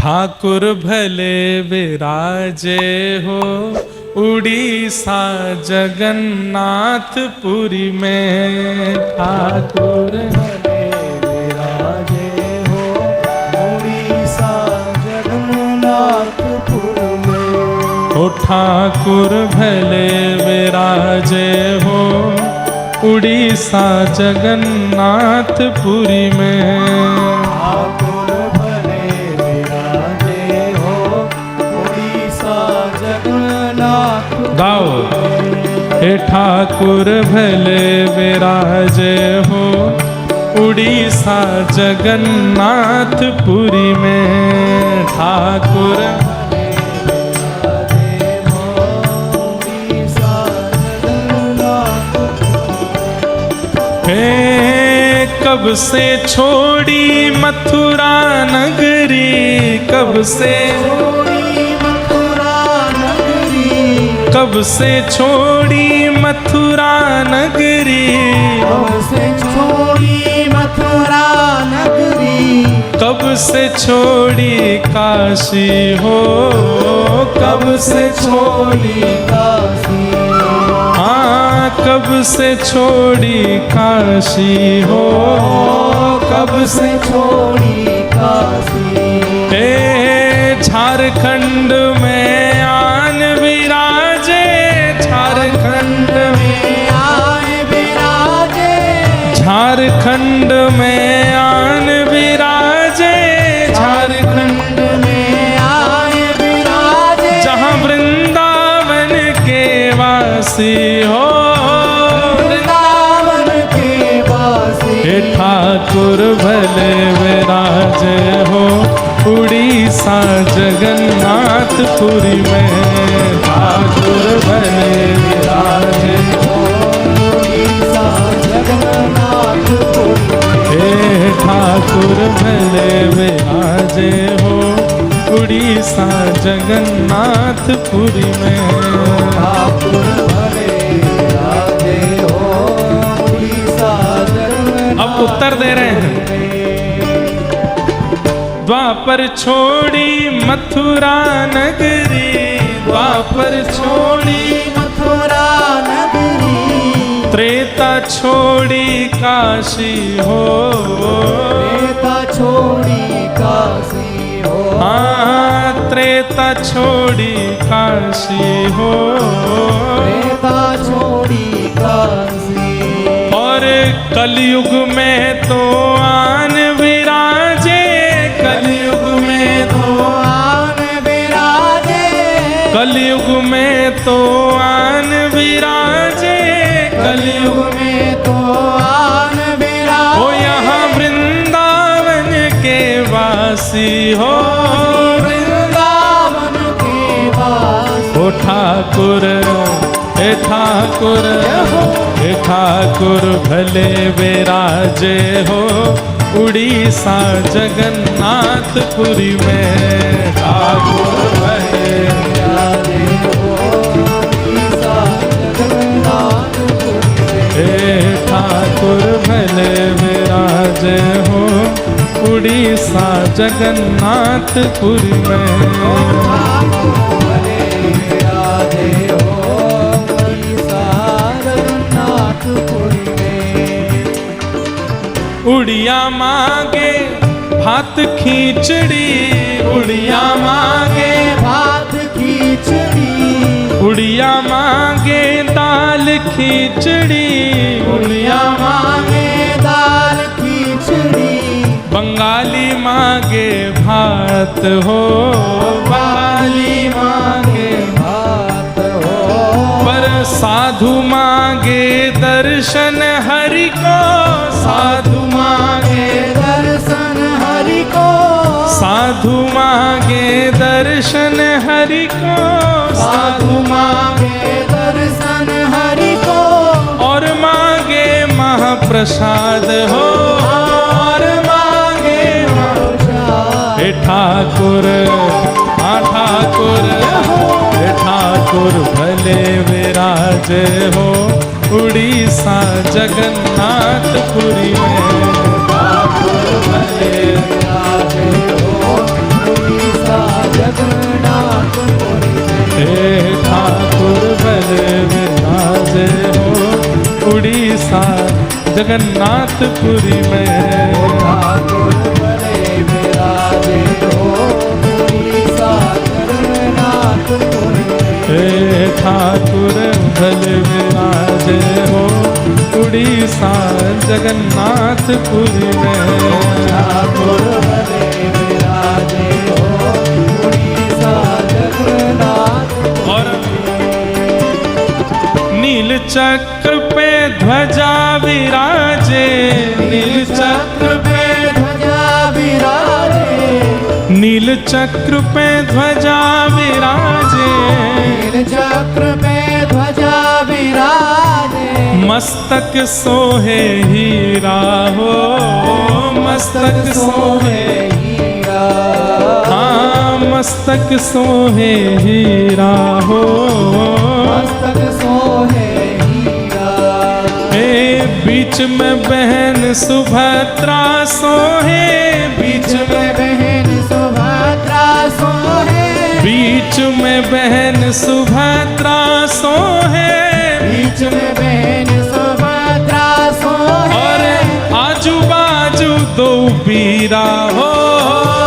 ठाकुर भले विराजे हो उड़ीसा जगन्नाथपुरी में। ठाकुर भले विराजे हो उड़ीसा जगन्नाथपुर में। ओ ठाकुर भले विराजे हो उड़ीसा जगन्नाथपुरी में। ठाकुर भले विराजे हो उड़ीसा जगन्नाथपुर। गाओ। हे ठाकुर भले विराजे हो उड़ीसा जगन्नाथपुरी में। ठाकुर कब से छोड़ी मथुरा नगरी, कब से छोड़ी मथुरा नगरी, कब से छोड़ी मथुरा नगरी, कब से छोड़ी मथुरा नगरी, कब से छोड़ी काशी हो, कब से छोड़ी काशी। हाँ कब से छोड़ी काशी हो, कब से छोड़ी काशी। हे झारखंड में आन विराजे, झारखंड में आन विराजे, झारखंड में आन विराजे, झारखंड में आन विराजे। जहाँ वृंदावन के वासी हो, वृंदावन के वासी। हे ठाकुर भले विराजे हो उड़ीसा जगन्नाथपुरी में। ठाकुर भले विराजे हो उड़ीसा जगन्नाथपुर। हे ठाकुर भले विराजे हो उड़ीसा जगन्नाथपुरी में। ठाकुर भले विराजे हो उड़ीसा जगन्नाथ। अब उत्तर दे रहे हैं। द्वापर छोड़ी मथुरा नगरी, द्वापर छोड़ी मथुरा नगरी, त्रेता छोड़ी काशी हो, त्रेता छोड़ी काशी हो। हाँ त्रेता छोड़ी काशी हो, त्रेता छोड़ी काशी। और कलयुग में तो आन विराजे, कलयुग में तो आन विराजे, कलयुग में तो आन विराजे, कलयुग में तो आन विराजे। हो यहाँ वृंदावन के वासी हो, वृंदावन के वासी। ओ ठाकुर हे ठाकुर हे ठाकुर भले विराजे हो उड़ीसा जगन्नाथपुरी में। ठाकुर भले विराजे हो उड़ीसा जगन्नाथपुर में। हे ठाकुर भले विराजे हो उड़ीसा जगन्नाथपुरी में। भले विराजे हो उड़ीसा जगन्नाथपुर में। उड़िया मांगे भात खींचड़ी, उड़िया मांगे भात खिचड़ी, उड़िया मांगे दाल खींचड़ी, उड़िया मांगे दाल खिचड़ी। बंगाली मांगे भात हो, बंगाली मांगे भात हो। पर साधु मांगे दर्शन हरि को, साधु मांगे दर्शन हरि को, साधु मांगे दर्शन हरि को, साधु मांगे दर्शन हरि को। और मांगे महाप्रसाद हो, और मांगे प्रसाद। हे ठाकुर हाँ ठाकुर हे ठाकुर भले विराजे हो उड़ीसा जगन्नाथपुरी में। ठाकुर भले विराजे हो उड़ीसा जगन्नाथपुरी में। ठाकुर भले विराजे हो उड़ीसा जगन्नाथपुरी में। हे ठाकुर भले विराजे हो उड़ीसा जगन्नाथपुरी में। ठाकुर भले विराजे हो उड़ीसा जगन्नाथपुरी। और नील चक्र पे ध्वजा विराजे, नील चक्र पे ध्वजा विराजे। नील चक्र पे ध्वजा विराजे। नील चक्र पे ध्वजा विराजे। मस्तक सोहे हीरा हो, मस्तक सोहे हीरा। हाँ मस्तक सोहे हीरा हो, मस्तक सोहे हीरा। हे बीच में बहन सुभद्रा सोहे, बीच में बहन सुभद्रा सोहे। बीच में बहन सुभद्रा सोहे। बीच में बहन सुभद्रा सोहे। और आजू बाजू दो बीरा हो,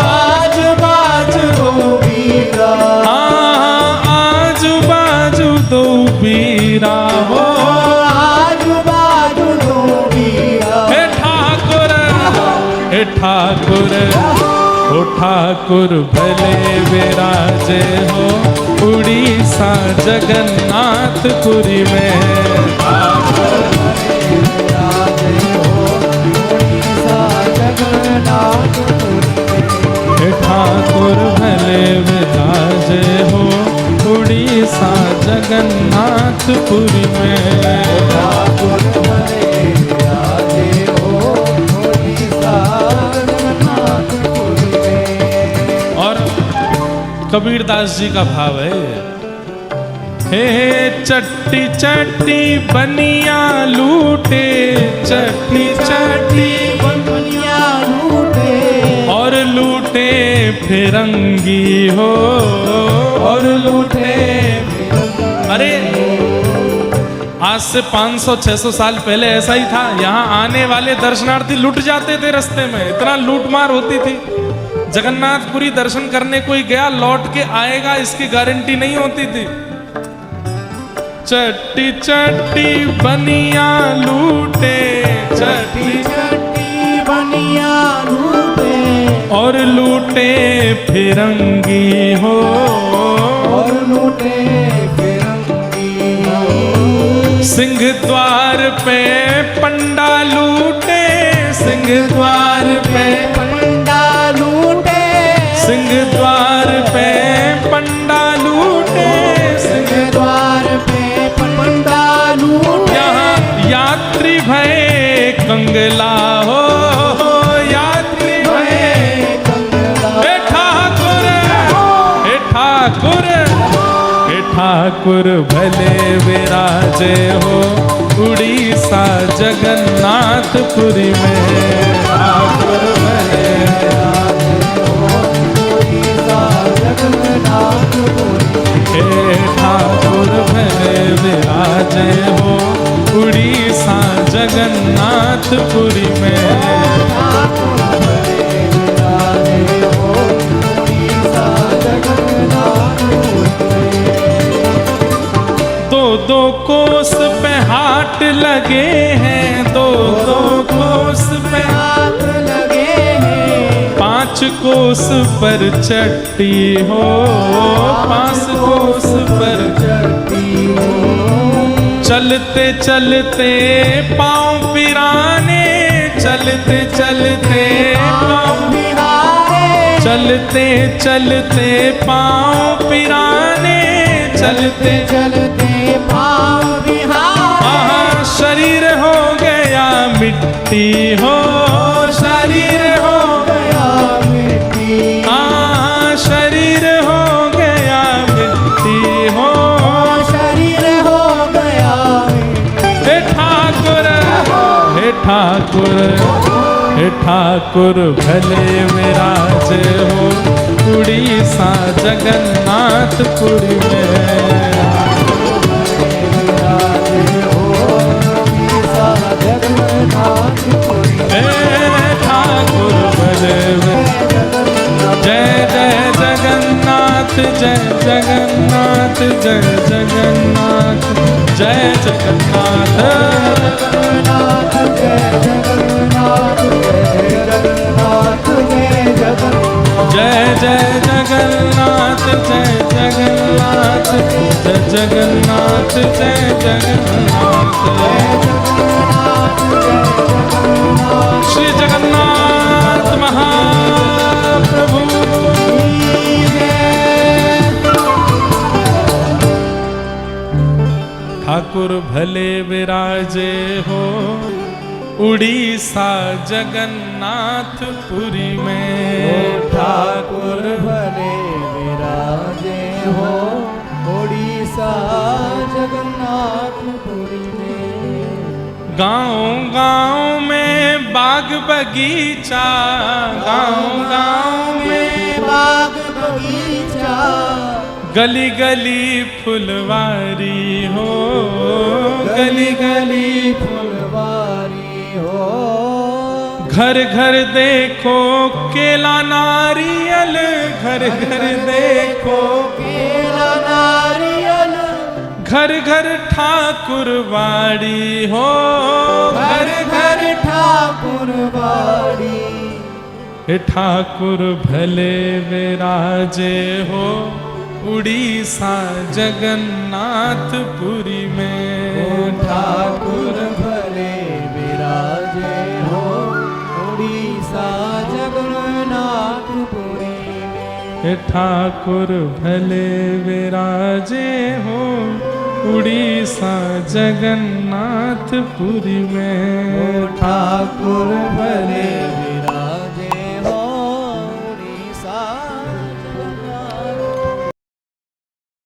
आजू बाजू दो बीरा। हाँ आजू बाजू दो बीरा हो। आजू बाजू दो बीरा। हे ठाकुर, हे ठाकुर, ओ ठाकुर भले विराजे हो उड़ीसा जगन्नाथपुरी में। ठाकुर भले विराजे हो उड़ीसा जगन्नाथपुरी में। हे ठाकुर भले विराजे हो उड़ीसा जगन्नाथपुरी में। ठाकुर भले विराजे हो उड़ीसा जगन्नाथपुरी में। और कबीरदास जी का भाव है, हे चट्टी चट्टी बनिया लूटे, चट्टी चट्टी बनिया लूटे। और लूटे फिरंगी हो, और लूटे। अरे आज से 500-600 साल पहले ऐसा ही था। यहाँ आने वाले दर्शनार्थी लुट जाते थे रास्ते में, इतना लूटमार होती थी। जगन्नाथपुरी दर्शन करने कोई गया लौट के आएगा इसकी गारंटी नहीं होती थी। चट्टी चट्टी बनिया लूटे, चट्टी चट्टी बनिया लूटे। और लूटे फिरंगी हो, और लूटे फिरंगी। सिंह द्वार पे पंडा लूटे, सिंह द्वार पे पंडा लूटे। सिंह द्वार पे पंडा लूटे, सिंह द्वार पे पंडा लूटे। यहाँ यात्री भय कंगला हो, यात्री भय। कंगला। हे ठाकुर, हे ठाकुर, हे ठाकुर भले विराजे हो उड़ीसा जगन्नाथपुरी में। ठाकुर भले उड़ीसा जगन्नाथपुरी में। हे ठाकुर भले विराजे हो उड़ीसा जगन्नाथपुरी में। ठाकुर भले विराजे हो उड़ीसा जगन्नाथपुरी में। दो दो कोस पे हाट लगे हैं, दो दो कोस पे हाथ लगे हैं। 5 कोस पर चट्टी हो, 5 कोस पर चट्टी हो। चलते चलते पाँव पिराने, चलते चलते पाँव, बिहारे। चलते चलते पाँव पिराने, चलते चलते पाँव बिहारे। आहा शरीर हो गया मिट्टी हो, शरीर हो गया मिट्टी। आहा शरीर हो गया मिट्टी हो। शरीर हो गया मिट्टी। हे ठाकुर, हे ठाकुर, हे ठाकुर भले विराजे हो उड़ीसा जगन्नाथपुरी में। विराजे हो उड़ीसा जगन्नाथपुरी जय जगन्नाथ जय जगन्नाथ जय जगन्नाथ जगन्नाथ जय जगन्नाथ जय जगन्नाथ जय जगन्नाथ जय जय जगन्नाथ जय जगन्नाथ जय जगन्नाथ श्री जगन्नाथ महाप्रभु ठाकुर भले विराजे हो उड़ीसा जगन्नाथपुरी में। ठाकुर भले विराजे हो उड़ीसा जगन्नाथपुरी में। गाँव-गाँव में बाग बगीचा, गाँव-गाँव में बाग बगीचा, गली गली फुलवारी हो, गली गली फुलवारी हो। घर घर देखो केला नारियल, घर घर देखो केला नारियल, घर घर ठाकुर बाड़ी हो, घर घर ठाकुर बाड़ी। हे ठाकुर भले विराजे हो उड़ीसा जगन्नाथपुरी में। ठाकुर भले विराजे हो उड़ीसा जगन्नाथपुरी में। हे ठाकुर भले विराजे हो उड़ीसा जगन्नाथपुरी में। ठाकुर भले